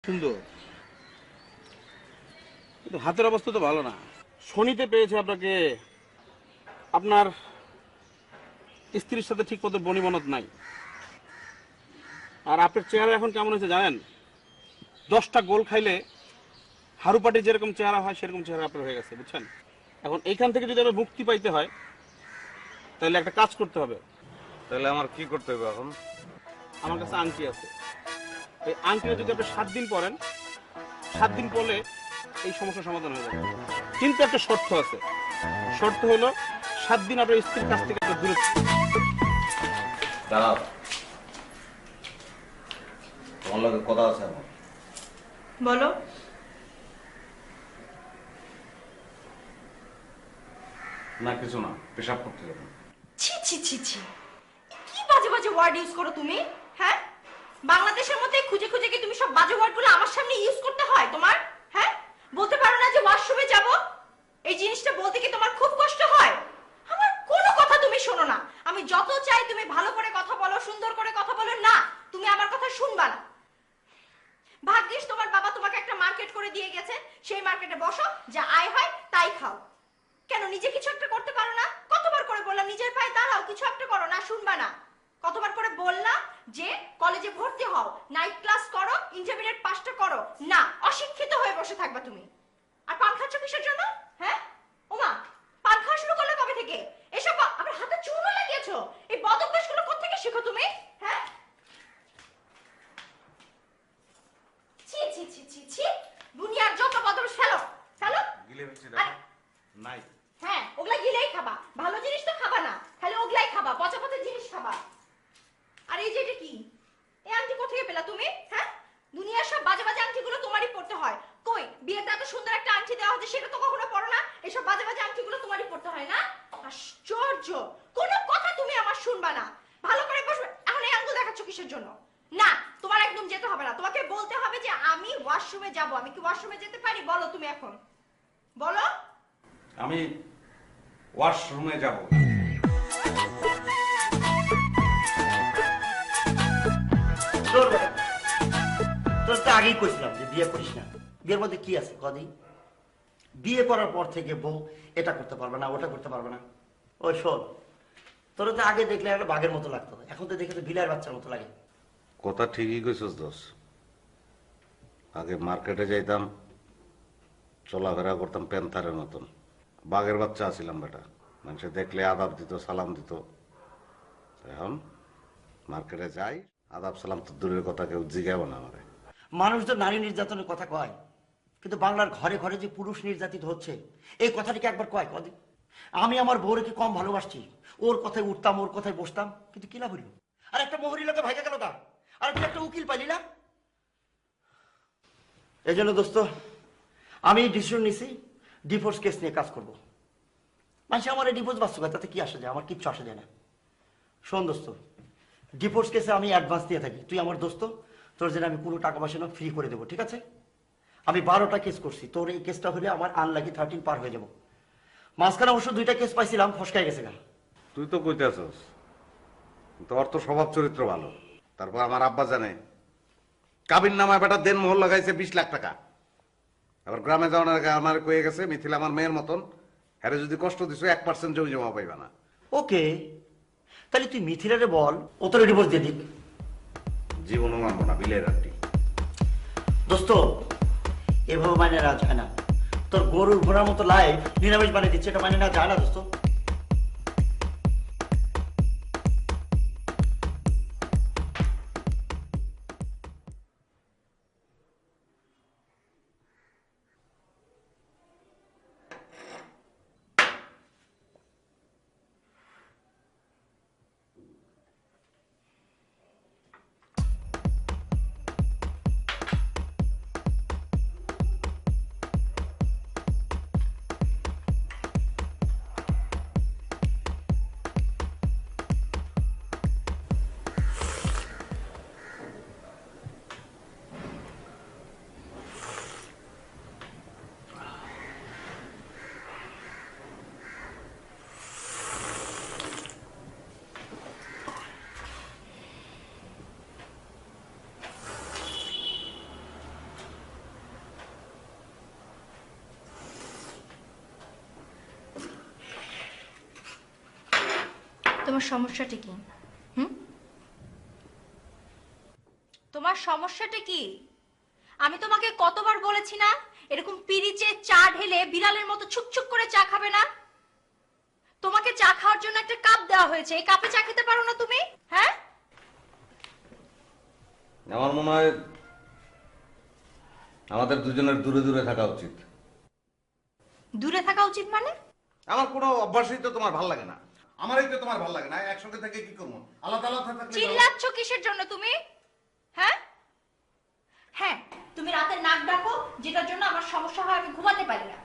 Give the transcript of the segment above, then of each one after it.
সুন্দর, কিন্তু হাতের অবস্থা তো ভালো না। শনিতে পেয়েছে আপনাকে, আপনার স্ত্রীর সাথে ঠিক মতো বনিবনত নাই। আর আপনার চেহারা এখন কেমন হয়েছে জানেন? 10টা গোল খাইলে হারুপাটি যেরকম চেহারা হয় সেরকম চেহারা আপনার হয়ে গেছে, বুঝছেন? এখন এইখান থেকে যদি আমার মুক্তি পাইতে হয় তাহলে একটা কাজ করতে হবে। তাহলে আমার কি করতে হবে এখন? আমার কাছে আংটি আছে, এই আংটিটা যদি আপনি 7 দিন পরেন, 7 দিন পরে এই সমস্যার সমাধান হয়ে যাবে। কিন্তু একটা শর্ত আছে, শর্ত হলো 7 দিন আপনার স্ত্রীর কাছ থেকে আপনি দূরে। দাঁড়াও, তোমার লগে কথা আছে আমার। বলো। না কিছু না, পেশাব করতে যাবো। ছি ছি ছি ছি, কি বাজে বাজে ওয়ার্ড ইউজ করো তুমি? হ্যাঁ, বাংলাদেশের মধ্যে খুঁজে খুঁজে কি তুমি সব বাজে ওয়ার্ডগুলো আমার সামনে ইউজ করতে হয় তোমার? হ্যাঁ, বলতে পারো না যে ওয়াশরুমে যাব? এই জিনিসটা বলতে কি তোমার খুব কষ্ট হয়? আমার কোনো কথা তুমি শোনো না। আমি যত চাই তুমি ভালো করে কথা বলো, সুন্দর করে কথা বলো, না তুমি আমার কথা শুনবা না। ভাগ্যিস তোমার বাবা তোমাকে একটা মার্কেট করে দিয়ে গেছে, সেই মার্কেটে বসো, যা আয় হয় তাই খাও। কেন নিজে কিছু একটা করতে পারো না? কতবার করে বললাম নিজের পায়ে দাঁড়াও, কিছু একটা করো, না শুনবা না। কতবার করে বললাম যে কলেজে ভর্তি হও, নাইট ক্লাস করো, ইন্টারমিডিয়েট পাসটা করো, না অশিক্ষিত হয়ে বসে থাকবা তুমি। আর পান খাচ্ছ কিসের জন্য? হ্যাঁ ওমা, পান খাওয়া শুরু করলে কবে থেকে? এসব আবার হাতে চুনও লাগিয়েছো, এই বদ অভ্যাসগুলো কোত্থেকে শিখো তুমি? হ্যাঁ, ছি ছি ছি ছি ছি, দুনিয়ার যত বদ অভ্যাস ফেলো ফেলো। গিলে ফেলছি দেখো নাই। হ্যাঁ, ওগুলা গিলেই খাবা, ভালো জিনিস তো খাবা না, খালি ওগুলাই খাবা, পচা পচা জিনিস খাবা। আর এই যে এটা কি, এই আংটি কোথা থেকে পেলা তুমি? হ্যাঁ, দুনিয়ার সব বাজে বাজে আংটিগুলো তোমারই পড়তে হয়। কই বিয়েতে এত সুন্দর একটা আংটি দেওয়া হচ্ছে, সেটা তো কখনো পড়ো না। এসব বাজে বাজে আংটিগুলো তোমারই পড়তে হয় না? আশ্চর্য, কোনো কথা তুমি আমার শুনবা না, ভালো করে বসবে। এখন এই আঙ্গুল দেখাচ্ছ কিসের জন্য? না, তোমার একদম যেতে হবে না, তোমাকে বলতে হবে যে আমি ওয়াশরুমে যাব। আমি কি ওয়াশরুমে যেতে পারি? বলো তুমি এখন, বলো। আমি ওয়াশরুমে যাব। তোর তোর তো আগেই কইছিলাম যে বিয়ে করিস না। বিয়ের মধ্যে কি আছে কদিন? বিয়ে করার পর থেকে বউ এটা করতে পারবে না, ওটা করতে পারবে না। ওই শোন, তোর তো আগে দেখলে একটা বাঘের মতো লাগতো, এখন তো দেখে তো বিলার বাচ্চার মতো লাগে। কথা ঠিকই কইছস দোষ। আগে মার্কেটে যাইতাম, চলাফেরা করতাম প্যান্থারের মতন, বাঘের বাচ্চা আছিলাম বেটা। মানুষে দেখলে আদাব দিত, সালাম দিত। এখন মার্কেটে যাই, আদাব সালাম তো দূরের কথা, কেউ জিগাব না আমারে। মানুষ তো নারী নির্যাতনের কথা কয়, কিন্তু বাংলার ঘরে ঘরে যে পুরুষ নির্যাতিত হচ্ছে এই কথাটিকে একবার কয় কদিন? আমি আমার বউরে কি কম ভালোবাসছি? ওর কথায় উঠতাম, ওর কথায় বসতাম, কিন্তু কি লাভ হইল? আর একটা মহরিলাকে ভাইগা গেল তা, আর তুই একটা উকিল পাইলি না। এই জন্য দোস্ত আমি ডিসিশন নিছি, ডিভোর্স কেস নিয়ে কাজ করব। মানুষ আমার এই ডিভোর্স বাস্তব, তাতে কি আসে যায়? আমার কিচ্ছু আসে যায় না। শোন দোস্ত, ডিভোর্স কেসে আমি অ্যাডভান্স দিয়ে থাকি, তুই আমার দোস্ত, তোর জন্য আমি কোনো টাকা পয়সা না ফ্রি করে দেবো, ঠিক আছে? আমি 12টা কেস করছি, তোর এই কেসটা হলে আমার আনলাকি 13 পার হয়ে যাবো। মাঝখানে অবশ্য 2টা কেস পাইছিলাম, ফসকাই গেছে গা। তুই তো কইতেছস, তোর তো স্বভাব চরিত্র ভালো। তারপর আমার আব্বা জানে কাবির নামায় বেটা দেন মোহর লাগাইছে 20 লাখ টাকা। আবার গ্রামে যাওয়ার আগে আমার কয়ে গেছে মিথিল আমার মেয়ের মতন, হ্যারে যদি কষ্ট দিছো 1% জমি জমা পাইবা না। ওকে, তাহলে তুই মিথিলারে বল ও তোর ডিভোর্স দিয়ে দিক। জীবনও মানবো না, বিলের আটটি। দোস্ত এভাবে মানে না যায় না, তোর গরুর ঘোড়ার মতো লাইফ নিরামিষ বানিয়ে দিচ্ছে, এটা মানে না যায় না দোস্ত। তোমার সমস্যাটা কি? হুম, তোমার সমস্যাটা কি? আমি তোমাকে কতবার বলেছি না এরকম পিরিচে চা ঢেলে বিড়ালের মতো ছুকছুক করে চা খাবে না? তোমাকে চা খাওয়ার জন্য একটা কাপ দেওয়া হয়েছে, এই কাপে চা খেতে পারো না তুমি? হ্যাঁ, আমার মনে হয় আমাদের দুজনের দূরে দূরে থাকা উচিত। দূরে থাকা উচিত মানে? আমার কোনো অভ্যাসই তো তোমার ভাল লাগে না, আমারই তো তোমার ভাল লাগে না, একসঙ্গে থেকে কি করবো? আলাদা আলাদা থাকলে ভালো। চিল্লাচ্ছ কিসের জন্য তুমি? হ্যাঁ হ্যাঁ, তুমি রাতে নাক ডাকো যেটার জন্য আমার সমস্যা হয়, আমি ঘুমাতে পারি না।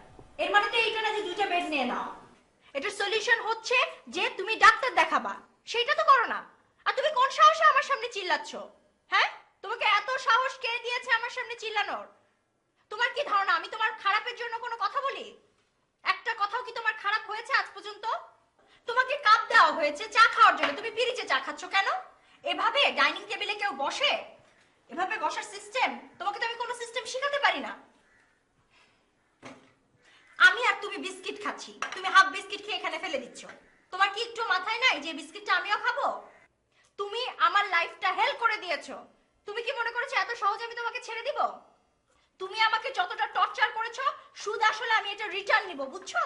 এর মানে তো এইটা না যে দুইটা বেড নিয়ে নাও। এটার সলিউশন হচ্ছে যে তুমি ডাক্তার দেখাবা, সেইটা তো করো না। আর তুমি কোন সাহসে আমার সামনে চিল্লাচ্ছ? হ্যাঁ, তোমাকে এত সাহস কে দিয়েছে আমার সামনে চিল্লানোর? তোমার কি ধারণা আমি তোমার খারাপের জন্য কোনো কথা বলি? একটা কথাও কি তোমার খারাপ হয়েছে আজ পর্যন্ত? তোমাকে কাপ দেওয়া হয়েছে চা খাওয়ার জন্য, তুমি পিরিচে চা খাচ্ছ কেন? এভাবে ডাইনিং টেবিলে কেউ বসে? এভাবে বসার সিস্টেম? তোমাকে তো আমি কোনো সিস্টেম শেখাতে পারি না। আমি আর তুমি বিস্কিট খাচ্ছি, তুমি হাফ বিস্কিট খেয়ে এখানে ফেলে দিচ্ছ। তোমার কি একটু মাথায় নাই যে বিস্কিটটা আমিও খাবো? তুমি আমার লাইফটা হেল করে দিয়েছো। তুমি কি মনে করেছো এত সহজে আমি তোমাকে ছেড়ে দিব? তুমি আমাকে যতটা টর্চার করেছো, সুদ আসলে আমি এটা রিটার্ন নিব, বুঝছো?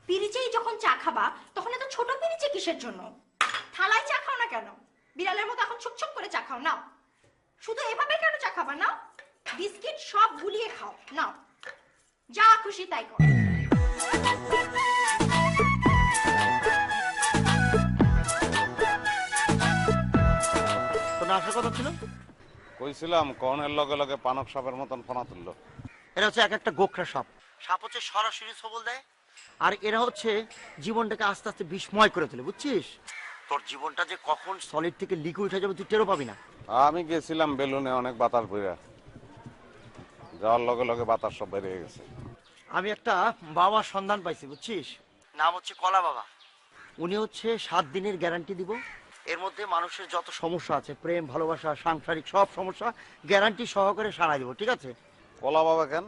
পিরিচেই যখন চা খাবা তখন এত ছোট পিরিচে কিসের জন্য? থালায় চা খাও না কেন? বিড়ালের মতো এখন ছুকছুক করে চা খাও। নাও, শুধু এভাবে কেন চা খাবা? নাও, বিস্কিট সব গুলিয়ে খাও। নাও, যা খুশি তাই করো। তো না আসার কথা ছিল? কইছিলাম কনের লগে লগে পানক সাপের মতন ফোনা তুললো। এরা হচ্ছে এক একটা গোখরা সাপ। সাপ হচ্ছে সরাসরি সবল দেয়, আর এরা হচ্ছে জীবনটাকে আস্তে আস্তে বিষময় করে তোলে, বুঝছিস? তোর জীবনটা যে কখন সলিড থেকে লিকুইড হয়ে যাবে তুই টেরও পাবি না। আমি গেছিলাম বেলুনে, অনেক বাতাস বইরা, যাওয়ার লগে লগে বাতাস সব বেরিয়ে গেছে। আমি একটা বাবার সন্ধান পাইছি, বুঝছিস? নাম হচ্ছে কলা বাবা। উনি হচ্ছে 7 দিনের গ্যারান্টি দিব। এর মধ্যে মানুষের যত সমস্যা আছে, প্রেম ভালোবাসা সাংসারিক সব সমস্যা গ্যারান্টি সহকারে সারাই দেবো, ঠিক আছে? কলা বাবা কেন?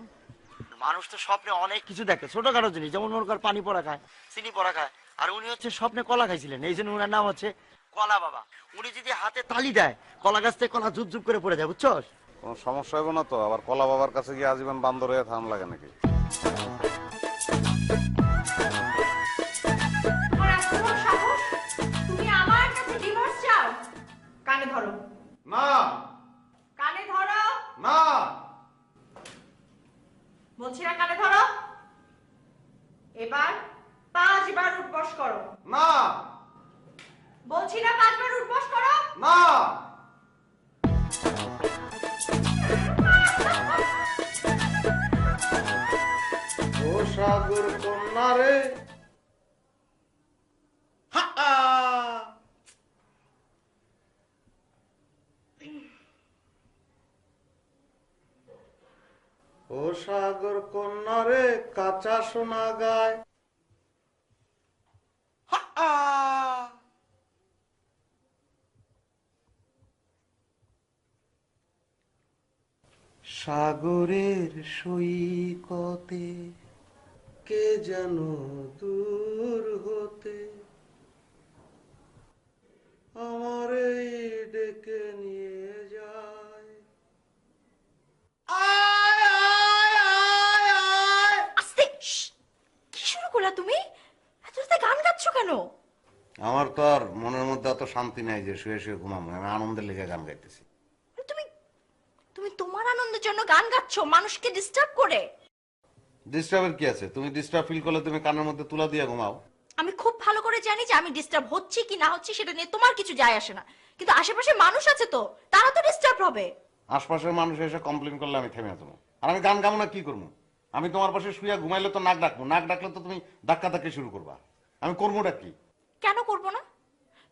মানুষ তো স্বপ্নে অনেক কিছু দেখে, ছোটখাটো জিনিস, যেমন মনে কর পানি পড়া খায়, চিনি পড়া খায়, আর উনি হচ্ছে স্বপ্নে কলা খাইছিলেন, এই জন্য উনার নাম হচ্ছে কলা বাবা। উনি যদি হাতে তালি দেয় কলা গাছ থেকে কলা ঝুপ ঝুপ করে পড়ে যায়, বুঝছস? কোনো সমস্যা হবে না তো? আবার কলা বাবার কাছে গিয়ে আজীবন বান্দর হয়ে থাম লাগে নাকি? তোমার এত বড় সাহস, তুমি আমার কাছে ডিভোর্স চাও? কানে ধরো, না কানে ধরো, না, বলছি না কানে ধরো। এবার 5 বার উঠবস করো। না, বলছি না 5 বার উঠবস করো। না। ও সাগর কন্যা রে, ও সাগর কন্যা রে, কাঁচা সোনা গায়। সাগরের সৈকতে কে যেন দূর হতে আমারে ডেকে নিয়ে যায়। আয় আয় আয় আয়। আস্তে, কি শুরু করলা তুমি? এত রাতে গান গাচ্ছ কেন? আমার তো আর মনের মধ্যে অত শান্তি নাই যে শুয়ে শুয়ে ঘুমাবো, আমি আনন্দের লেগে গান গাইতেছি। তুমি তুমি তোমার আনন্দের জন্য গান গাচ্ছ মানুষকে ডিস্টার্ব করে? ডিস্টার্বের কি আছে? তুমি ডিস্টার্ব ফিল করলে তুমি কানের মধ্যে তুলা দিয়ে ঘুমাও। আমি খুব ভালো করে জানি যে আমি ডিস্টার্ব হচ্ছি কি না হচ্ছি সেটা নিয়ে তোমার কিছু যায় আসে না, কিন্তু আশেপাশে মানুষ আছে তো, তারা তো ডিস্টার্ব হবে। আশপাশের মানুষ এসে কমপ্লেন করলে আমি থেমে যাবো, আর আমি গান গাবো না কি করবো? আমি তোমার পাশে শুয়ে ঘুমাইলে তো নাক ডাকবো, নাক ডাকলে তো তুমি ধাক্কা ধাক্কি শুরু করবা, আমি করবোটা কি? কেন করব না?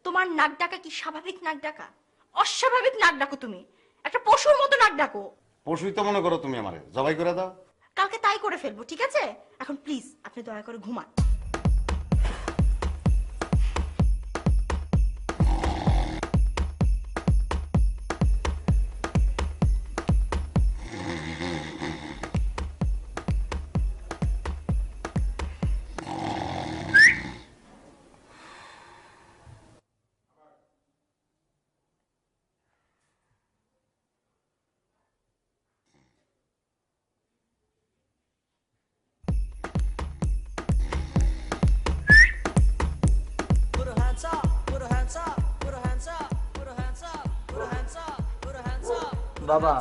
তোমার নাক ডাকা কি স্বাভাবিক নাক ডাকা? অস্বাভাবিক নাক ডাকো তুমি, একটা পশুর মতো নাক ডাকো। পশুই তো মনে করো তুমি, আমারে জবাই করে দাও। কালকে তাই করে ফেলবো, ঠিক আছে? এখন প্লিজ আপনি দয়া করে ঘুমান। বাবা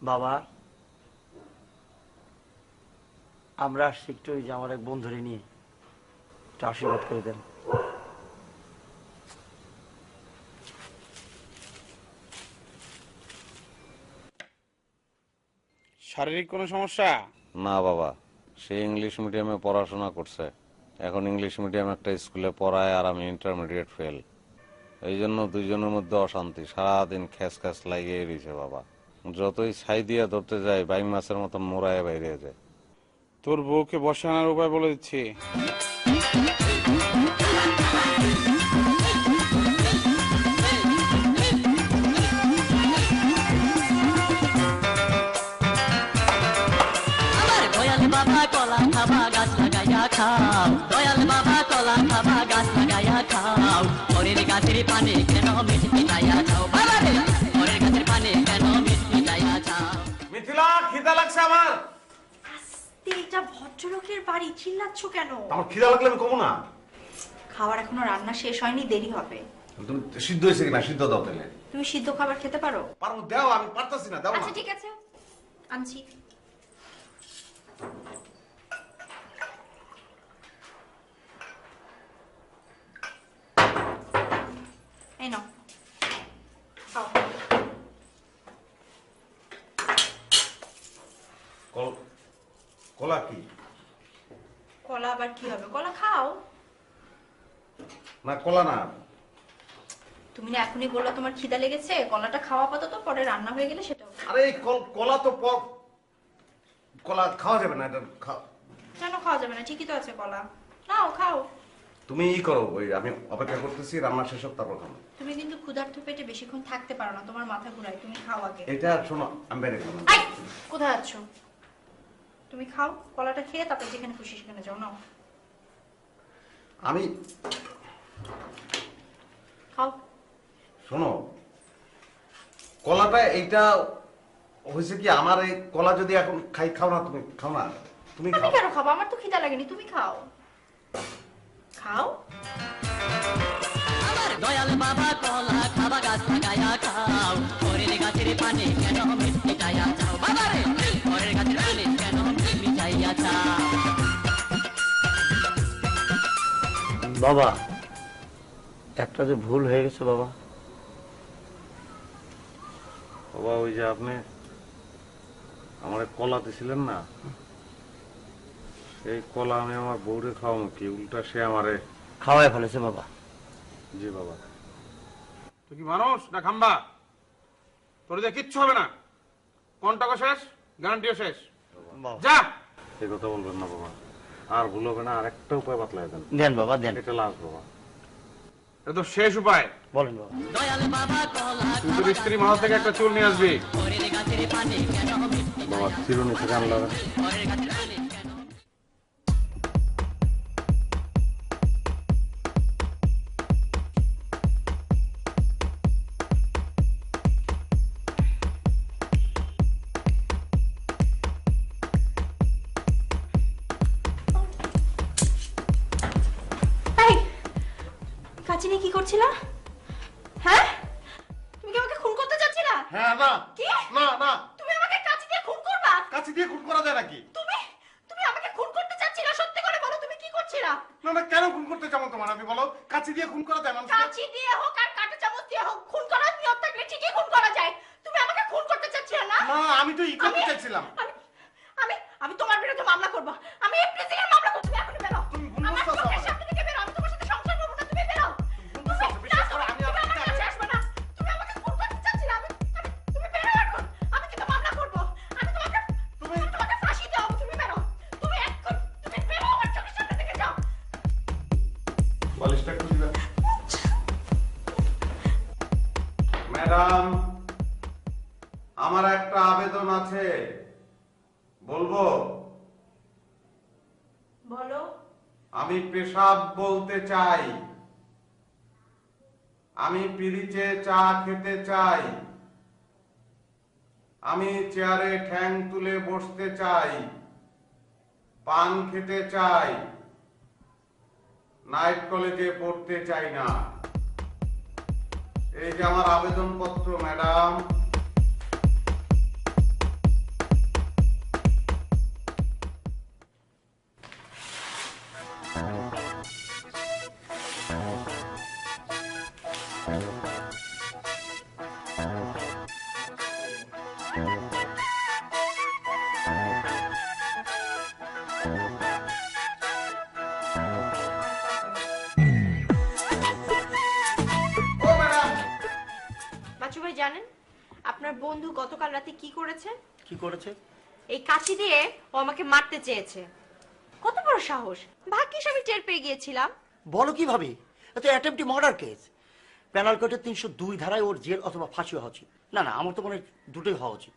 বাবা আমরা আসছি একটু ওই যে আমার এক বন্ধুরে নিয়ে একটু আশীর্বাদ করে দেন। শারীরিক কোনো সমস্যা? না বাবা, সে ইংলিশ মিডিয়ামে পড়াশোনা করছে, এখন ইংলিশ মিডিয়াম একটা স্কুলে পড়ায় আর আমি ইন্টারমিডিয়েট ফেল। এই জন্য দুইজনের মধ্যে অশান্তি, সারাদিন খ্যাস খ্যাস লাগিয়ে রয়েছে বাবা। যতই ছাই দিয়ে ধরতে যায় বাইং মাছের মতন মোড়ায় বাইরে যায়। তোর বউকে বসে আনার উপায় বলে দিচ্ছি। বাবা কলা খাবা গাছ লাগাইয়া খাও, দয়াল বাবা কলা খাবা গাছ লাগাইয়া খাও, পরের গাছের পানে কেন মিষ্টি চাইয়া খাও, বাবা রে পরের গাছের পানে কেন মিষ্টি চাইয়া খাও। মিথিলা, খিদা লাগছে আমার। আস্তে, এটা ভদ্রলোকের বাড়ি, চিল্লাচ্ছ কেন? আমার খিদা লাগলে আমি কমু না। খাবার এখনো রান্না শেষ হয়নি, দেরি হবে। তুমি সিদ্ধ হয়েছে কিনা সিদ্ধ দাও তাহলে। তুমি সিদ্ধ খাবার খেতে পারো? পারবো, দাও, আমি পারতাছি না, দাও না। আচ্ছা ঠিক আছে, আনছি। এই নাও, খাও। কলা কি? কলা আবার কি হবে? কলা খাও। না কলা না। তুমি না এখনই বললো তোমার খিদা লেগেছে, কলাটা খাওয়া আপাতত, পরে রান্না হয়ে গেলে সেটাও। আরে এই কলা তো কলা খাওয়া যাবে না, এটা কেন খাওয়া যাবে না? ঠিকই তো আছে কলা, নাও খাও। তুমি ই করো, ওই আমি অপেক্ষা করতেছি, রান্না শেষ হোক তারপর খাবো। তুমি কিন্তু ক্ষুধার্ত পেটে বেশিক্ষণ থাকতে পারো না, তোমার মাথা ঘুরায়, তুমি খাও আগে। এটা শোনো, আমি বাইরে খাবো। আই, কোথায় আছো? তুমি খাও, কলাটা খেয়ে তারপর যেখানে খুশি সেখানে যাও, নাও আমি খাও। শোনো, কলাটা এইটা হয়েছে কি, আমার এই কলা যদি এখন খাও না, তুমি খাও না, তুমি আমি খাও। কেন খাবো? আমার তো খিদা লাগেনি, তুমি খাও। খাও। আমার দয়াল বাবা কলা খাবা গাছ লাগাইয়া খাও, পরের গাছের পানে কেন মিষ্টি চাইয়া খাও, বাবা রে পরের গাছের পানে কেন মিষ্টি চাইয়া খাও। বাবা একটা যে ভুল হয়ে গেছে বাবা। বাবা ওই যে আপনি আমার কলা দিছিলেন না, এই কলা আমি আমার বউরে খাওয়াবো কি, উল্টা সে আমারে খাওয়াই ফেলেছে বাবা। জি বাবা। তুই কি মানুষ না খাম্বা? তোর যে কিচ্ছু হবে না, কন্টাকও শেষ, গ্যারান্টিও শেষ। যা। এই কথা বলবেন না বাবা, আর ভুল হবে না, আর একটা উপায় বাতলাই দেন। দেন বাবা দেন। এটা লাস্ট বাবা। এটা তো শেষ উপায়। বলেন বাবা। দয়াল বাবা কলা তুই তোর স্ত্রী মাথা থেকে একটা চুল নিয়ে আসবি। পরের গাছের পানে কেন মিষ্টি বাবা চিরুনি থেকে আনলাম। পরের গাছের পানে কেন। এই, কাচি নিয়ে কি করছিলা? হ্যাঁ, তুমি কি আমাকে খুন করতে চাচ্ছিলা? হ্যাঁ না কি? না না, তুমি আমাকে কাচি দিয়ে খুন করবা? কাছে দিয়ে খুন করা যায় নাকি? তুমি তুমি আমাকে খুন করতে চাচ্ছিলা? সত্যি করে বলো, তুমি কি করছিলা? না না, কেন খুন করতে চাও তোমার, আমি বলো, কাছে দিয়ে খুন করা যায় মানুষ? কাচি দিয়ে হোক আর কাঁটা চামচ দিয়ে হোক, খুন করার নিয়ম থাকলে ঠিকই খুন করা যায়। তুমি আমাকে খুন করতে চাচ্ছিলা না? না, আমি তো ই করতে আমি- চাইছিলাম। আমি আমি আমি তোমার বিরুদ্ধে মামলা করব। আমি এপ্রিসিডের মামলা করব। তুমি এখনই বেরো। তুমি ভুল আমার বুঝতেছো চোখের আমারে। সামনে থেকে বেরো। আমি তোমার সাথে সংসার করব না। তুমি বেরো। ভুল বুঝতেছো, বিশ্বাস করো, আমি তুমি আপনাকে আমার কাছে আসবে না। তুমি আমাকে খুন করতে চাচ্ছিলা। তুমি বেরো এখন। আমি কিন্তু মামলা করব। আমি তোমাকে ফাঁসি দেব। তুমি বেরো। তুমি বেরো, আমার চোখের সামনে থেকে যাও। বালিশটা একটু দিবেন ম্যাডাম, আমার একটা আবেদন আছে, বলবো? বলো। আমি পেশাব বলতে চাই, আমি পিরিচে চা খেতে চাই, আমি চেয়ারে ঠ্যাং তুলে বসতে চাই, পান খেতে চাই, নাইট কলেজে পড়তে চাই না। এই যে আমার আবেদনপত্র ম্যাডাম। বাচ্চু ভাই জানেন আপনার বন্ধু গতকাল রাতে কি করেছে? কি করেছে? এই কাঁচি দিয়ে ও আমাকে মারতে চেয়েছে। কত বড় সাহস! ভাগ্যিস আমি টের পেয়ে গিয়েছিলাম। বলো কি ভাবি? এটা অ্যাটেম্পটি মার্ডার কেস। পেনাল কোডের 302 ধারায় ওর জেল অথবা ফাঁসি হওয়া উচিত। না না, আমার তো মনে হয় দুটোই হওয়া উচিত।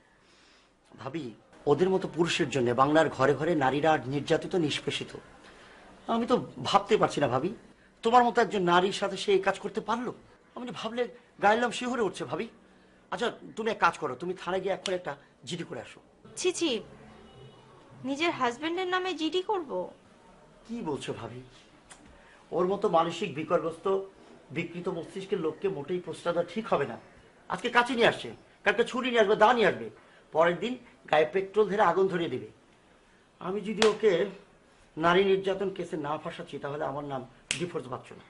ভাবি, ওদের মতো পুরুষের জন্য বাংলার ঘরে ঘরে নারীরা নির্যাতিত, নিষ্পেষিত। আমি তো ভাবতে পারছি না ভাবি, তোমার মতো একজন নারীর সাথে সে এই কাজ করতে পারলো। আমি তো ভাবলে গায়ের লোম শিহরে উঠছে ভাবি। আচ্ছা তুমি এক কাজ করো, তুমি থানায় গিয়ে এখন একটা জিডি করে আসো। ছি ছি, নিজের হাজবেন্ডের নামে জিডি করব? কি বলছো ভাবি? ওর মতো মানসিক বিকলগ্রস্ত বিকৃত মস্তিষ্কের লোককে মোটেই প্রশ্রয় দেওয়া ঠিক হবে না। আজকে কাছে নিয়ে আসছে, কালকে ছুরি নিয়ে আসবে, দা নিয়ে আসবে, পরের দিন গায়ে পেট্রোল ধরে আগুন ধরিয়ে দিবে। আমি যদি ওকে নারী নির্যাতন কেসে না ফাঁসাচ্ছি তাহলে আমার নাম ডিফোর্স বাচ্চু না।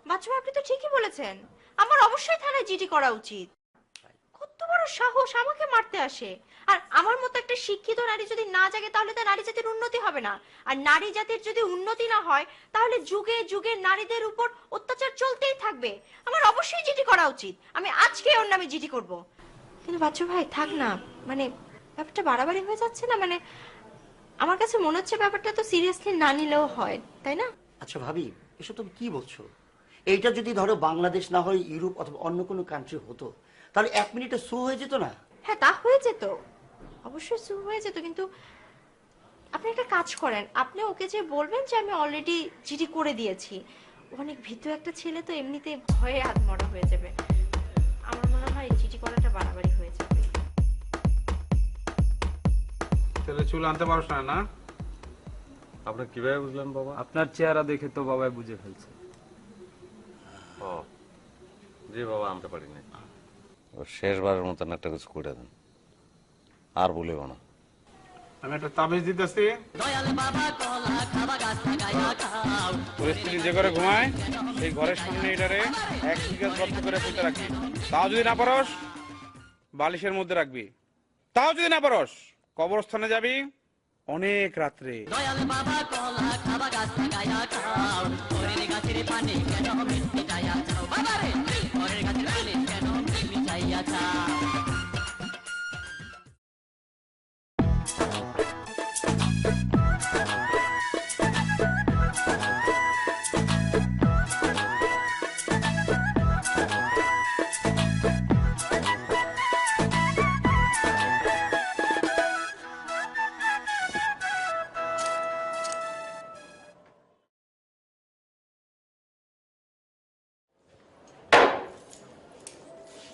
বাচ্চু ভাই, আপনি তো ঠিকই বলেছেন, আমার অবশ্যই থানায় জিডি করা উচিত। কত বড় সাহস আমাকে মারতে আসে! আর আমার মতো একটা শিক্ষিত নারী যদি না জাগে তাহলে তো নারী জাতির উন্নতি হবে না। আর নারী জাতির যদি উন্নতি না হয় তাহলে যুগে যুগে নারীদের উপর অত্যাচার চলতেই থাকবে। আমার অবশ্যই জিডি করা উচিত। আমি আজকে ওর নামে জিডি করব। কিন্তু বাচ্চু ভাই থাক না, মানে ব্যাপারটা বাড়াবাড়ি হয়ে যাচ্ছে না? মানে আমার কাছে মনে হচ্ছে ব্যাপারটা তো সিরিয়াসলি না নিলেও হয়, তাই না? আচ্ছা ভাবি, এসব তুমি কি বলছো? এইটা যদি ধরো বাংলাদেশ না হয় ইউরোপ অথবা অন্য কোনো কান্ট্রি হতো, তাহলে 1 মিনিটে সু হয়ে যেত না? হ্যাঁ, তা হয়ে যেত, অবশ্যই সু হয়ে যেত। কিন্তু আপনি একটা কাজ করেন, আপনি ওকে যে বলবেন যে আমি অলরেডি জিডি করে দিয়েছি। অনেক ভীতু একটা ছেলে তো এমনিতে ভয়ে আধমরা হয়ে যাবে। আমার মনে হয় জিডি করাটা বাড়াবাড়ি হয়ে যাবে। তাহলে চুল আনতে পারছ না না? আপনি কিভাবে বুঝলেন বাবা? আপনার চেহারা দেখে তো বাবাই বুঝে ফেলছে। ও জি বাবা, আনতে পারি না। শেষবারের মতন একটা কিছু করে দেন, আর বলিব না। আমি একটা তাবিজ দিতেছি, দয়াল বাবা কলা খাবা গাছ লাগাইয়া খাও। পরিস্থিতি যে ঘরে ঘুমায় সেই ঘরের সামনে এটারে 1 বিঘা গর্ত করে পুঁতে রাখবি। তাও যদি না পারস বালিশের মধ্যে রাখবি। তাও যদি না পারস কবরস্থানে যাবি অনেক রাত্রে। দয়াল বাবা কলা খাবা গাছ লাগাইয়া খাও। পরের গাছের পানি কেন মিষ্টি চাইয়া চাও? বাবা রে, পরের গাছের পানি কেন মিষ্টি চাইয়া চাও?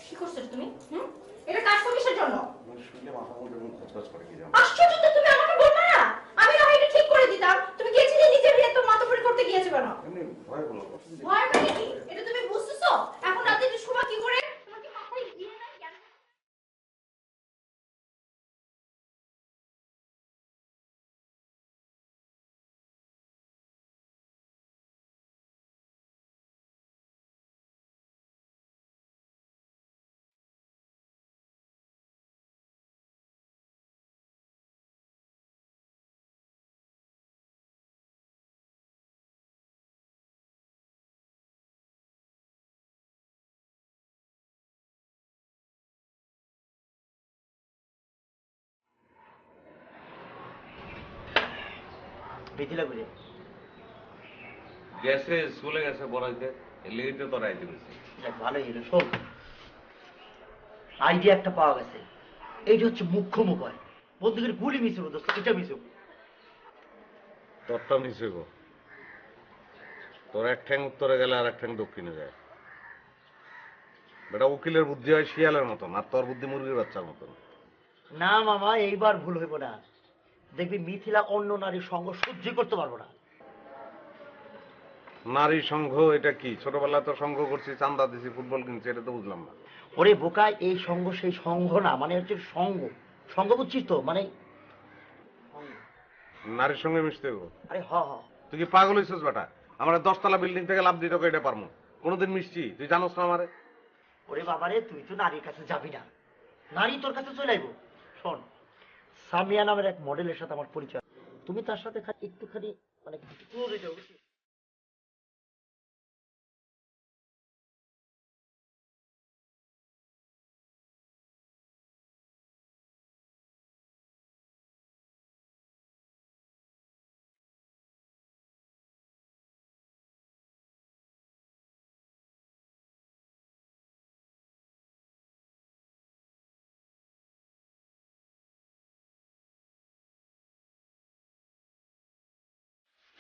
কি করছো তুমি? এটা কাজ তো কিসের জন্য? শুনলে মাথা মধ্যে খচখচ করে কি জানো? আশ্চর্য তো, তুমি আমাকে বলবে না? আমি না হয় এটা ঠিক করে দিতাম, তুমি গেছিলে নিজের বিয়ে তো মাতব্বরি করতে গিয়েছো কেন? এমনি ভয় বলো। ভয় মানে কি? এটা তুমি বুঝতেছো? এখন রাতে একটু সময় কি করে? তোমার কি মাথায় ইয়ে নাই জ্ঞান? বেঁধিলা করে গেছে স্কুলে গেছে বড়াইতে, এলিগেটে তো রাইতে গেছে। ভালোই হলো। শোন, আইডিয়া একটা পাওয়া গেছে। এইটা হচ্ছে মুখ্য উপায়। বন্দুকের গুলি মিস হবো দোস্ত, এটা মিস হবো। তোরটা নিচে গো, তোর এক ঠ্যাং উত্তরে গেলে আর এক ঠ্যাং দক্ষিণে যায়। বেটা উকিলের বুদ্ধি হয় শিয়ালের মতন, আর তোর বুদ্ধি মুরগির বাচ্চার মতন। না মামা, এইবার ভুল হইব না। দেখবি মিথিলা অন্য নারীর সঙ্গ সহ্য করতে পারবো না। নারী সংঘ এটা কি? ছোটবেলায় তো সংঘ করছি, চান্দা দিছি, ফুটবল কিনছি, এটা তো বুঝলাম না। ওরে বোকা, এই সঙ্গ সেই সঙ্গ না, মানে হচ্ছে সঙ্গ। সঙ্গ বুঝছিস তো, মানে নারীর সঙ্গে মিশতে হইব? আরে হ হ। তুই কি পাগল হইছিস বেটা? আমরা 10 তলা বিল্ডিং থেকে লাভ দিতে এটা পারমু? কোনোদিন মিশছি? তুই জানোস না আমারে? ওরে বাবারে, তুই তো নারীর কাছে যাবি না, নারী তোর কাছে চলে আইব। শোন, সামিয়া নামের এক মডেলের সাথে আমার পরিচয়, তুমি তার সাথে একটুখানি মানে ক্লোজ হয়ে যাও, বুঝছিস?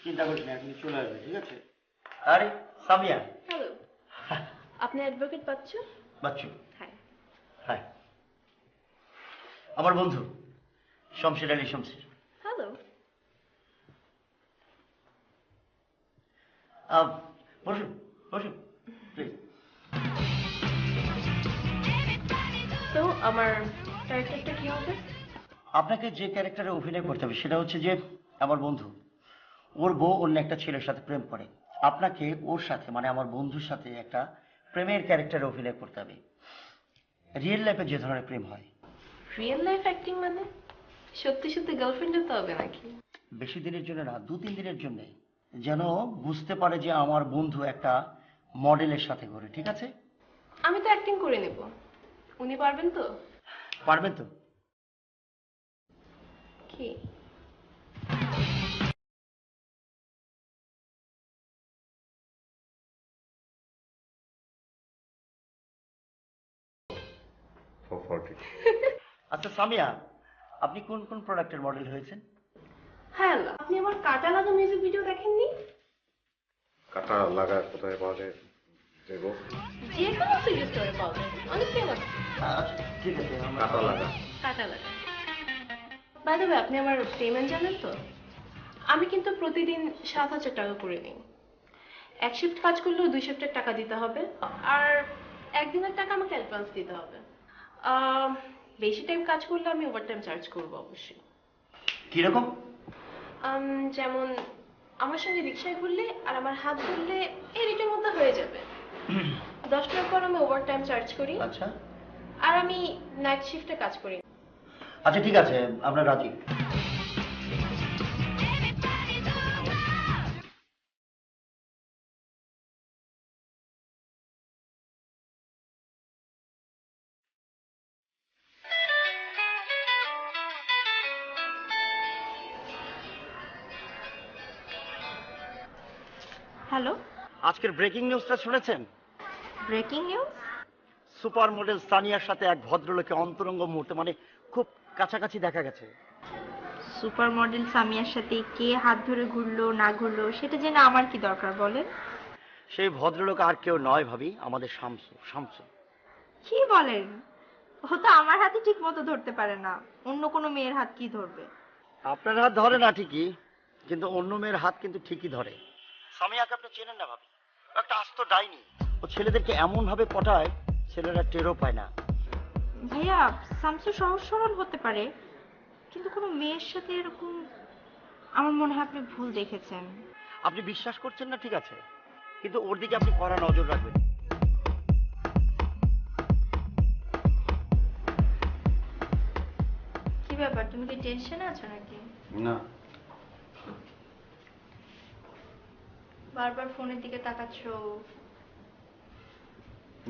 চিন্তা করিস না, তুমি চলে আসবে, ঠিক আছে? আরে সামিয়া। হ্যালো, আপনি অ্যাডভোকেট বাচ্চু? বাচ্চু, হ্যাঁ। হ্যাঁ, আমার বন্ধু শমশের আলী শমশের। হ্যালো। বসুন বসুন প্লিজ। তো আমার ক্যারেক্টারটা কি হবে? আপনাকে যে ক্যারেক্টারে অভিনয় করতে হবে সেটা হচ্ছে যে আমার বন্ধু, ওর বউ অন্য একটা ছেলের সাথে প্রেম করে, আপনাকে ওর সাথে মানে আমার বন্ধুর সাথে একটা প্রেমের ক্যারেক্টারে অভিনয় করতে হবে, রিয়েল লাইফে যে ধরনের প্রেম হয়। রিয়েল লাইফ অ্যাক্টিং মানে সত্যি সত্যি গার্লফ্রেন্ড হতে হবে নাকি? বেশি দিনের জন্য না, 2-3 দিনের জন্য, যেন বুঝতে পারে যে আমার বন্ধু একটা মডেলের সাথে ঘোরে, ঠিক আছে? আমি তো অ্যাক্টিং করে নেব, উনি পারবেন তো? পারবেন তো? কি? আচ্ছা সামিয়া, আপনি কোন কোন প্রোডাক্টের মডেল হয়েছেন? হ্যাঁ, আপনি আমার কাটা লাগা মিউজিক ভিডিও দেখেননি? কাটা লাগা কোথায় পাওয়া যায়? দেবো। যে কোনো সিডি স্টোরে পাওয়া যায়, অনেক ফেমাস। আচ্ছা ঠিক আছে, আমরা কাটা লাগা। কাটা লাগা। বাই দ্য ওয়ে, আপনি আমার পেমেন্ট জানেন তো? আমি কিন্তু প্রতিদিন 7,000 টাকা করে নিই। এক শিফট কাজ করলেও 2 শিফটের টাকা দিতে হবে, আর একদিনের টাকা আমাকে অ্যাডভান্স দিতে হবে। বেশি টাইম কাজ করলে আমি ওভারটাইম চার্জ করবো অবশ্যই। কিরকম? যেমন আমার সঙ্গে রিক্সায় ঘুরলে আর আমার হাত ধরলে এই রেটের মধ্যে হয়ে যাবে। 10 টাকার পর আমি ওভারটাইম চার্জ করি, আচ্ছা আর আমি নাইট শিফটে কাজ করি। আচ্ছা ঠিক আছে, আমরা রাজি। হ্যালো, আজকের ব্রেকিং নিউজটা শুনেছেন? Breaking news? সুপার মডেল সানিয়ার সাথে এক ভদ্রলোকে অন্তরঙ্গ মুহূর্তে, মানে খুব কাছাকাছি দেখা গেছে। সুপার মডেল সামিয়ার সাথে কে হাত ধরে ঘুরলো না ঘুরলো সেটা জেনে আমার কি দরকার বলেন? সেই ভদ্রলোক আর কেউ নয় ভাবি, আমাদের শামসু। শামসু। কি বলেন? ও তো আমার হাতে ঠিক মতো ধরতে পারে না, অন্য কোনো মেয়ের হাত কি ধরবে? আপনার হাত ধরে না ঠিকই, কিন্তু অন্য মেয়ের হাত কিন্তু ঠিকই ধরে। সামিয়াকে আপনি চেনেন না ভাবি, ও একটা আস্ত ডাইনি। ও ছেলেদেরকে এমন ভাবে পটায়, ছেলেরা টেরও পায় না। ভাইয়া, শামসু সহজ সরল হতে পারে, কিন্তু কোনো মেয়ের সাথে এরকম, আমার মনে হয় আপনি ভুল দেখেছেন। আপনি বিশ্বাস করছেন না ঠিক আছে, কিন্তু ওর দিকে আপনি কড়া নজর রাখবেন। কি ব্যাপার, তুমি কি টেনশনে আছো নাকি? না, বারবার ফোনের দিকে তাকাচ্ছো।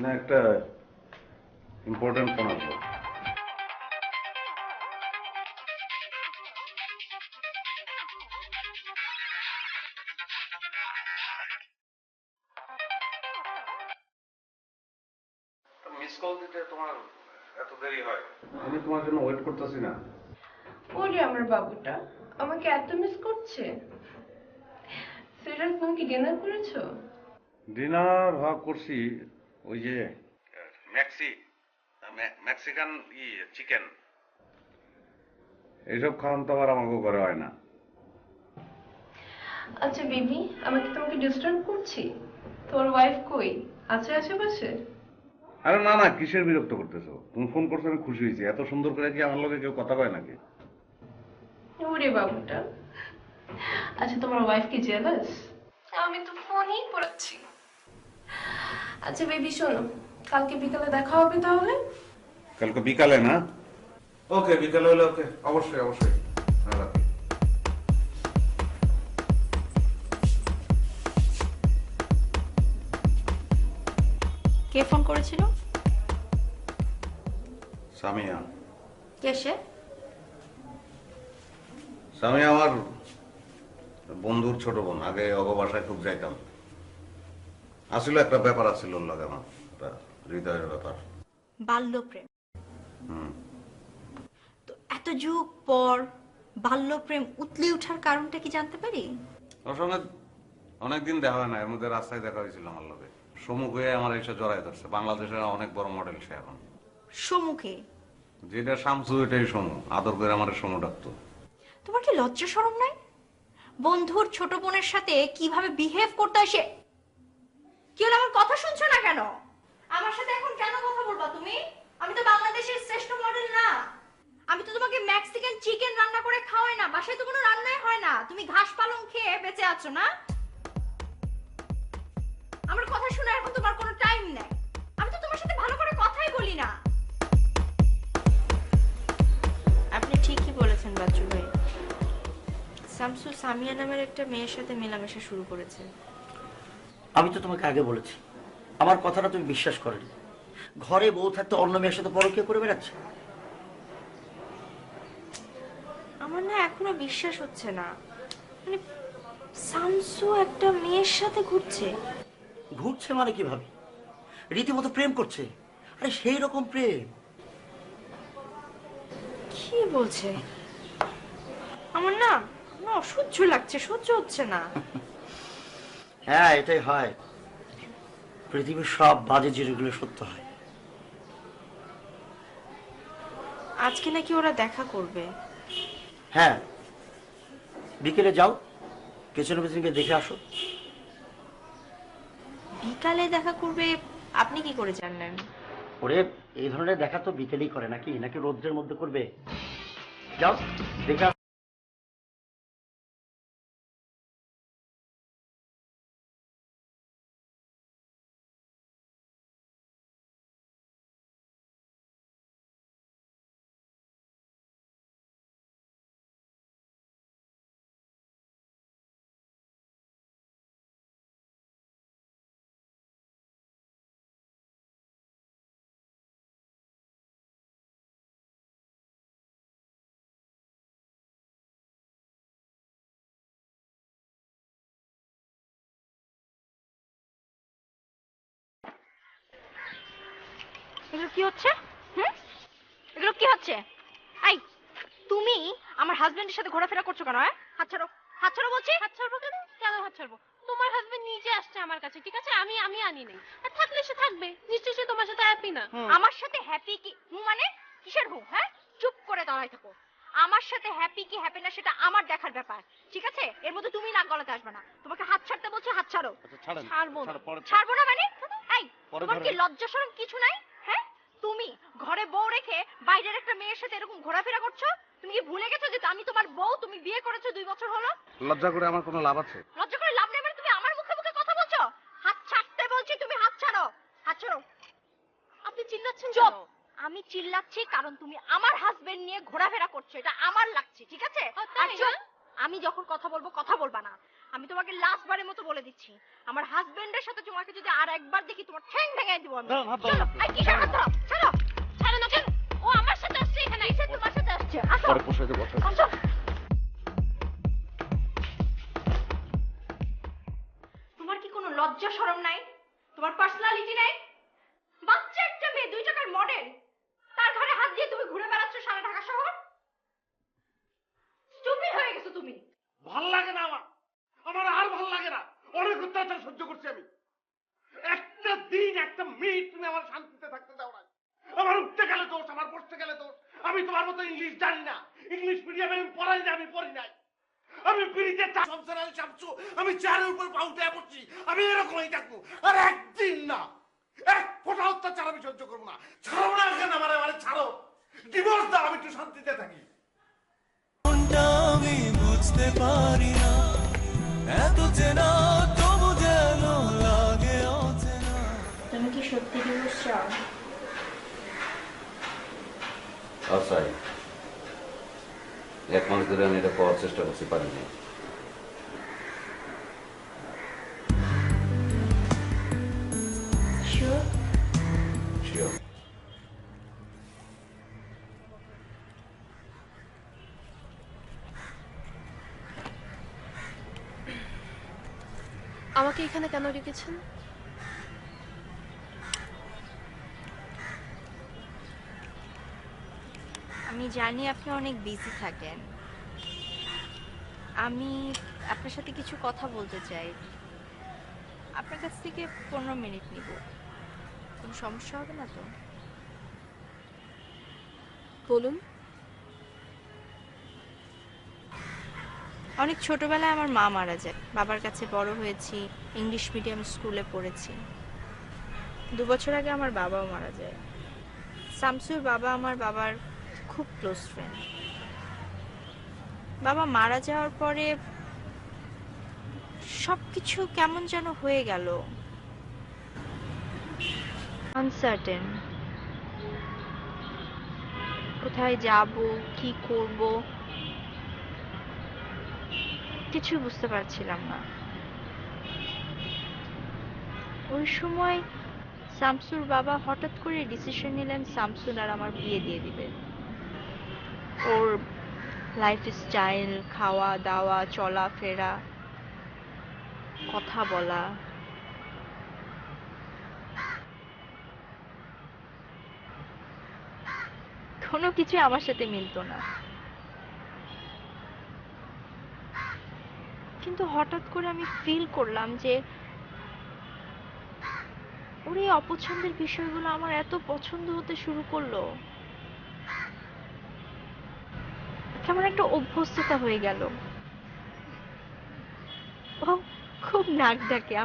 না, একটা ইম্পর্টেন্ট ফোন আসলো। মিস কল দিতে তোমার এত দেরি হয়? আমি তোমার জন্য ওয়েট করতেছি না। ওরে আমার বাবুটা আমাকে এত মিস করছে। সুইটার, তুমি কি ডিনার করেছো? ডিনার করছি, ওই যে মেক্সিকান চিকেন, এইসব খাওয়ান তো আবার আমাকে ঘরে হয় না। আচ্ছা বেবি, আমি কি তোমাকে ডিস্টার্ব করছি? তোমার ওয়াইফ কই? আছে আশেপাশে? আরে না না, কিসের বিরক্ত করতেছো? তুমি ফোন করছো, আমি খুশি হয়েছি। এত সুন্দর করে কি আমার লগে কেউ কথা কয় নাকি? ওরে বাবুটা। আচ্ছা তোমার ওয়াইফ কি জেলাস? আমি তো ফোনই করেছি। আচ্ছা বেবি শোনো, কালকে বিকালে দেখা হবে তাহলে? কালকে বিকালে না? ওকে, বিকালে হলে ওকে, অবশ্যই অবশ্যই। হ্যাঁ, রাখি। কে ফোন করেছিল? সামিয়া। কে সে? সামিয়া আমার বন্ধুর ছোট বোন। আগে অগ বাসায় খুব যাইতাম। আসলে একটা ব্যাপার আছিল ওর লাগে, আমার একটা হৃদয়ের ব্যাপার। বাল্যপ্রেম? হুম। তো এত যুগ পর বাল্যপ্রেম উতলে ওঠার কারণটা কি জানতে পারি? ওর সঙ্গে অনেকদিন দেখা হয় না, এর মধ্যে রাস্তায় দেখা হয়েছিল আমার লগে। সম্মুখ হয়ে আমার এসে জড়াই ধরছে। বাংলাদেশের অনেক বড় মডেল সে এখন। সমুখে? যেটা শামসু এটাই সমু, আদর করে আমার সমু ডাকতো। তোমার কি লজ্জা শরম নাই? বন্ধুর ছোট বোনের সাথে কিভাবে বিহেভ করতে হয় সে। কি হলো, আমার কথা শুনছো না কেন? আমার সাথে এখন কেন কথা বলবা তুমি? আমি তো বাংলাদেশের শ্রেষ্ঠ মডেল না। আমি তো তোমাকে মেক্সিকান চিকেন রান্না করে খাওয়াই না, বাসায় তো কোনো রান্নাই হয় না, তুমি ঘাস পালং খেয়ে বেঁচে আছো না? আমার কথা শোনার এখন তোমার কোনো টাইম নেই। আমি তো তোমার সাথে ভালো করে কথাই বলি না। আপনি ঠিকই বলেছেন বাচ্চু ভাই। শামসু সামিয়া নামের একটা মেয়ের সাথে মেলামেশা শুরু করেছে। আমি তো তোমাকে আগে বলেছি, আমার কথাটা তুমি বিশ্বাস করেনি। ঘরে বউ থাকতে অন্য মেয়ের সাথে পরকীয়া করে বেড়াচ্ছে। আমার না এখনো বিশ্বাস হচ্ছে না, মানে শামসু একটা মেয়ের সাথে ঘুরছে। ঘুরছে মানে কিভাবে? রীতিমতো প্রেম করছে। আরে সেই রকম প্রেম। কি বলছে? আমার না না অসহ্য লাগছে, সহ্য হচ্ছে না। হ্যাঁ, এটাই হয়। পৃথিবীর সব বাজে জিনিসগুলো সত্য হয়। আজকে নাকি ওরা দেখা করবে। হ্যাঁ, বিকেলে যাও, পেছনে পেছনে গিয়ে দেখে আসো। বিকালে দেখা করবে? আপনি কি করে জানলেন? ওরে, এই ধরনের দেখা তো বিকেলেই করে, নাকি নাকি রৌদ্রের মধ্যে করবে? যাও দেখে আসো। এগুলো কি হচ্ছে? হুম, এগুলো কি হচ্ছে? আই, তুমি আমার হাজবেন্ডের সাথে ঘোরাফেরা করছো কেন? হাত ছাড়ো, হাত ছাড়ো বলছি। হাত ছাড়বো কেন? কেন হাত ছাড়বো? তোমার হাজবেন্ড নিজে আসছে আমার কাছে, ঠিক আছে? আমি আমি আনি নাই। আর থাকলে সে থাকবে, নিশ্চয়ই সে তোমার সাথে হ্যাপি না। আমার সাথে হ্যাপি কি মানে? কিসের হু? হ্যাঁ, চুপ করে দাঁড়ায় থাকো। আমার সাথে হ্যাপি কি হ্যাপি না সেটা আমার দেখার ব্যাপার, ঠিক আছে? এর মধ্যে তুমি নাক গলাতে আসবে না। তোমাকে হাত ছাড়তে বলছি, হাত ছাড়ো। ছাড়বো না। ছাড়বো না মানে? এই, তোমার কি লজ্জা শরম কিছু নাই? হ্যাঁ, তুমি ঘরে বউ রেখে বাইরের একটা মেয়ের সাথে এরকম ঘোরাফেরা করছো? তুমি কি ভুলে গেছো যে আমি তোমার বউ? তুমি বিয়ে করেছো 2 বছর হলো। লজ্জা করে আমার কোনো লাভ আছে? লজ্জা করে লাভ নেই মানে তুমি আমার মুখে মুখে কথা বলছো? হাত ছাড়তে বলছি, তুমি হাত ছাড়ো, হাত ছাড়ো। আপনি চিল্লাচ্ছেন চুপ! কেন? আমি চিল্লাচ্ছি কারণ তুমি আমার হাজবেন্ড নিয়ে ঘোরাফেরা করছো, এটা আমার লাগছে, ঠিক আছে? ও, তাই আর চুপ! না? আমি যখন কথা বলবো কথা বলবা না। আমি তোমাকে লাস্ট বারের মতো বলে দিচ্ছি, আমার হাজবেন্ডের সাথে তোমাকে যদি আর একবার দেখি তোমার ঠ্যাং ভেঙে দিব আমি। চলো, এই কিসের হাত ধরো? ছাড়ো, ছাড়ো না কেন? ও আমার সাথে আসছে এখানে। কিসের তোমার সাথে আসছে? আসো, পরে পোষাই দেবো। আসো। তোমার কি কোনো লজ্জা শরম নাই? তোমার পার্সোনালিটি নাই? বাচ্চা একটা মেয়ে, 2 টাকার মডেল, তার ঘরে হাত দিয়ে তুমি ঘুরে বেড়াচ্ছ সারা ঢাকা শহর। স্টুপিড হয়ে গেছো তুমি। ভাল লাগে না আমার, আমার আর ভাল লাগে না। অনেক অত্যাচার সহ্য করছি আমি। একটা দিন একটা মিনিট তুমি আমার শান্তিতে থাকতে দাও না। আমার উঠতে গেলে দোষ, আমার বসতে গেলে দোষ। আমি তোমার মতো ইংলিশ জানি না, ইংলিশ মিডিয়ামে আমি পড়াই না, আমি পড়ি নাই। আমি পিড়িতে সংসার আলী শামসু, আমি চেয়ারের উপর পা উঠে পড়ছি, আমি এরকমই থাকবো। আর একদিন না, এক ফোঁটা অত্যাচার আমি সহ্য করবো না। ছাড়ো না কেন আমার, আমার ছাড়ো, ডিভোর্স দাও, আমি একটু শান্তিতে থাকি। আমি বুঝতে পারি না, এত চেনা তবু যেন লাগে অচেনা। তুমি কি সত্যি ডিভোর্স চাও? আচ্ছা, 1 মাস ধরে আমি এটা করার চেষ্টা করতে পারিনি। শিওর? শিওর। আমাকে এখানে কেন রেখেছেন? আমি জানি আপনি অনেক বিজি থাকেন। আমি আপনার সাথে কিছু কথা বলতে চাই। আপনার কাছ থেকে 15 মিনিট নিব। কোনো সমস্যা হবে না তো? বলুন। অনেক ছোটবেলায় আমার মা মারা যায়। বাবার কাছে বড় হয়েছি, ইংলিশ মিডিয়াম স্কুলে পড়েছি। 2 বছর আগে আমার বাবাও মারা যায়। শামসুর বাবা আমার বাবার খুব ক্লোজ ফ্রেন্ড। বাবা মারা যাওয়ার পরে সবকিছু কেমন যেন হয়ে গেল, আনসার্টেন। কোথায় যাব, কি করব, কিছু বুঝতে পারছিলাম না। ওই সময় শামসুর বাবা হঠাৎ করে ডিসিশন নিলেন শামসুর আর আমার বিয়ে দিয়ে দিবেন। ওর লাইফ স্টাইল, খাওয়া দাওয়া, চলাফেরা, কথা বলা, কোনো কিছু আমার সাথে মিলতো না। কিন্তু হঠাৎ করে আমি ফিল করলাম যে ওর এই অপছন্দের বিষয়গুলো আমার এত পছন্দ হতে শুরু করলো। কেমন একটা অভ্যস্ততা হয়ে গেল। ও খুব নাক ডাকে।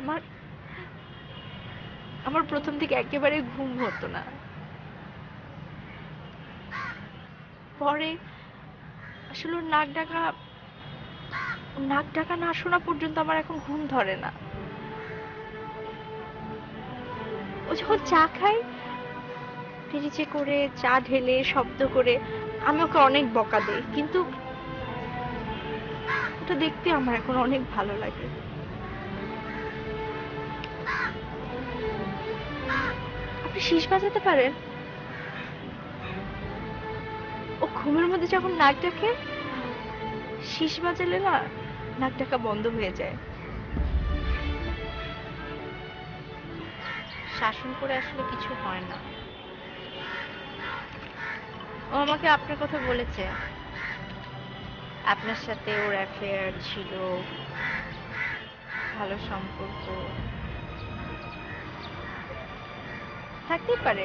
আমার প্রথম থেকে একেবারে ঘুম হতো না। পরে আসলে ওর নাক ডাকা না শোনা পর্যন্ত আমার এখন ঘুম ধরে না। ও যখন চা খায়, ফ্রিজে করে চা ঢেলে শব্দ করে, আমি ওকে অনেক বকা দেই, কিন্তু ওটা দেখতে আমার এখন অনেক ভালো লাগে। আপনি শীষ বাজাতে পারেন? ও ঘুমের মধ্যে যখন নাক ডাকে, শীষ বাজালে না নাক ডাকা বন্ধ হয়ে যায়। শাসন করে আসলে কিছু হয় না। ও আমাকে আপনার কথা বলেছে, আপনার সাথে ওর অ্যাফেয়ার ছিল, ভালো সম্পর্ক থাকতেই পারে।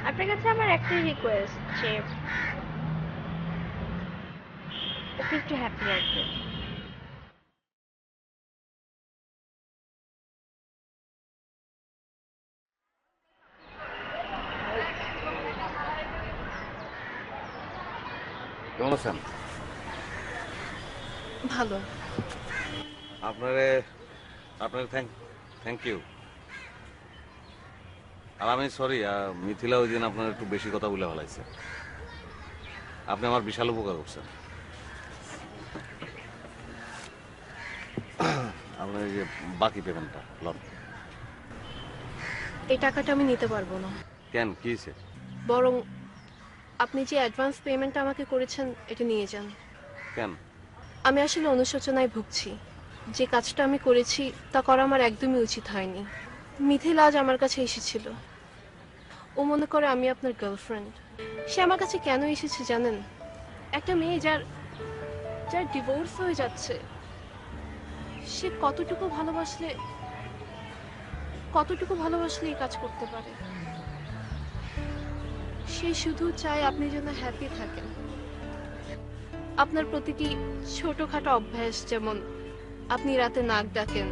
আপনার কাছে আমার একটাই রিকোয়েস্ট যে ওকে একটু হ্যাপি রাখবেন। কেমন আছেন? ভালো। আপনার থ্যাংক ইউ। আর আমি সরি, মিথিলা ওই দিন আপনার একটু বেশি কথা বলে ফেলাইছে। আপনি আমার বিশাল উপকার করছেন। আপনার এই যে বাকি পেমেন্টটা লন। এই টাকাটা আমি নিতে পারবো না। কেন, কি হয়েছে? বরং আপনি যে অ্যাডভান্স পেমেন্টটা আমাকে করেছেন এটা নিয়ে যান। কেন? আমি আসলে অনুশোচনায় ভুগছি। যে কাজটা আমি করেছি তা করা আমার একদমই উচিত হয়নি। মিথিলা আজ আমার কাছে এসেছিল। ও মনে করে আমি আপনার গার্লফ্রেন্ড। সে আমার কাছে কেন এসেছে জানেন? একটা মেয়ে যার ডিভোর্স হয়ে যাচ্ছে, সে কতটুকু ভালোবাসলে এই কাজ করতে পারে। সে সে শুধু চায় আপনি যেন হ্যাপি থাকেন। আপনার প্রতিটি ছোটখাটো অভ্যাস, যেমন আপনি রাতে নাক ডাকেন,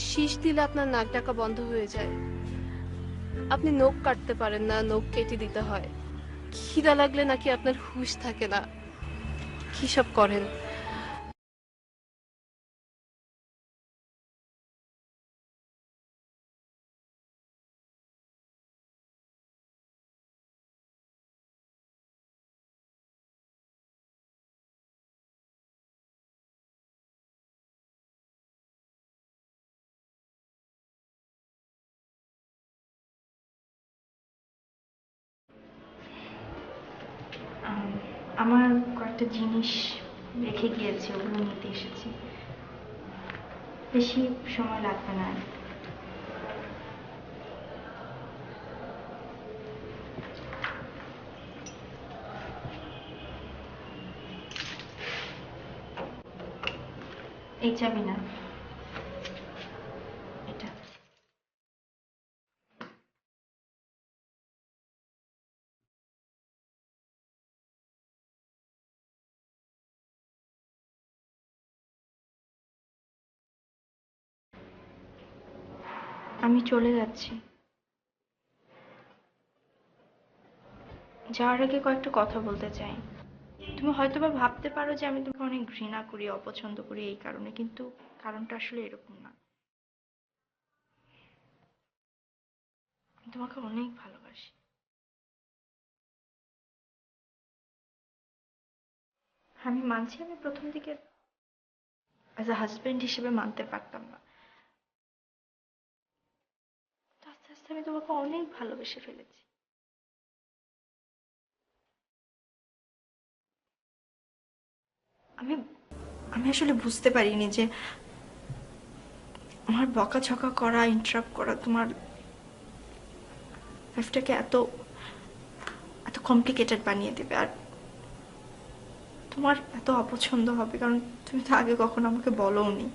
শীষ দিলে আপনার নাক ডাকা বন্ধ হয়ে যায়, আপনি নখ কাটতে পারেন না, নখ কেটে দিতে হয়, খিদা লাগলে নাকি আপনার হুঁশ থাকে না, কি সব করেন। আমার কয়েকটা জিনিস রেখে গিয়েছে, ওগুলো নিতে এসেছি। বেশি সময় লাগবে না। এই চাবি না, এটা। আমি চলে যাচ্ছি। যাওয়ার আগে কয়েকটা কথা বলতে চাই। তুমি হয়তোবা ভাবতে পারো যে আমি তোমাকে অনেক ঘৃণা করি, অপছন্দ করি এই কারণে, কিন্তু কারণটা আসলে এরকম না। আমি তোমাকে অনেক ভালোবাসি। আমি মানছি আমি প্রথম দিকে অ্যাজ আ হাজবেন্ড হিসেবে মানতে পারতাম না। আস্তে আস্তে আমি তোমাকে অনেক ভালোবেসে ফেলেছি। আমি আমি আসলে বুঝতে পারিনি যে আমার বকাঝকা করা, ইন্টারাপ্ট করা তোমার লাইফটাকে এত এত কমপ্লিকেটেড বানিয়ে দেবে, আর তোমার এত অপছন্দ হবে, কারণ তুমি তো আগে কখনো আমাকে বলোনি।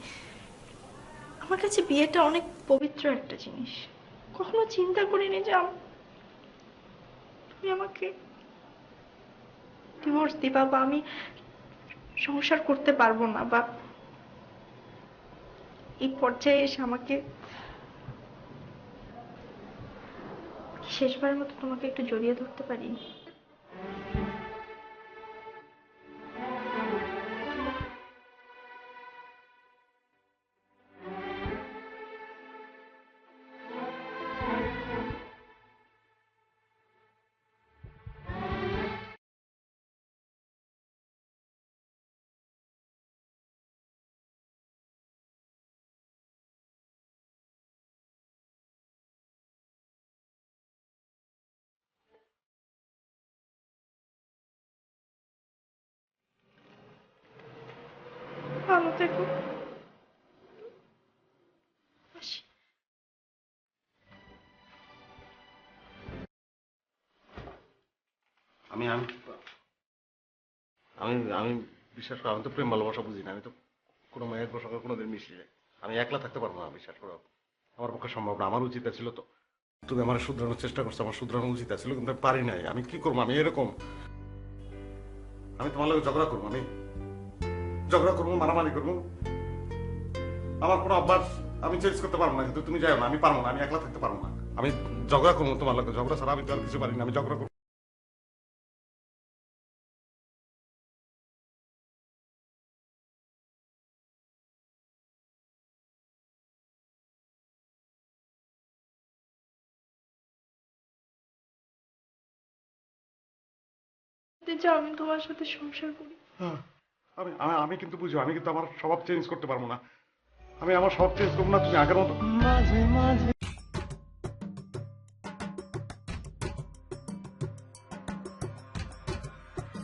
আমার কাছে বিয়েটা অনেক পবিত্র একটা জিনিস। কখনো চিন্তা করিনি যে তুমি আমাকে ডিভোর্স দিবা, বা আমি সংসার করতে পারবো না, বা এই পর্যায়ে এসে আমাকে শেষবারের মতো তোমাকে একটু জড়িয়ে ধরতে পারি। ভালো থেকো। আসি। আমি আমি আমি আমি বিশ্বাস করো, আমি তো প্রেম ভালোবাসা বুঝি না। আমি তো কোনো মেয়ের সঙ্গে কোনোদিন মিশি নাই। আমি একলা থাকতে পারবো না, বিশ্বাস করো। আমার পক্ষে সম্ভব না। আমার উচিত ছিল তো, তুমি আমার শুধরানোর চেষ্টা করছো, আমার শুধরানো উচিত ছিল, কিন্তু আমি পারি নাই। আমি কি করবো? আমি এরকম, আমি তোমার লোক ঝগড়া করবো, আমি ঝগড়া করবো, মারামারি করবো। আমার কোনো অভ্যাস আমি চেঞ্জ করতে পারবো না, কিন্তু তুমি যাও না, আমি পারবো না, আমি একলা থাকতে পারবো না। আমি ঝগড়া করবো তোমার লোক, ঝগড়া ছাড়া আমি তো আর কিছু পারি না। আমি ঝগড়া করবো। যাও, আমি তোমার সাথে সংসার করি। আমি আমি আমি কিন্তু বুঝো, আমি কিন্তু আমার স্বভাব চেঞ্জ করতে পারবো না। আমি আমার স্বভাব চেঞ্জ করবো না, তুমি আগের মতো মাঝে মাঝে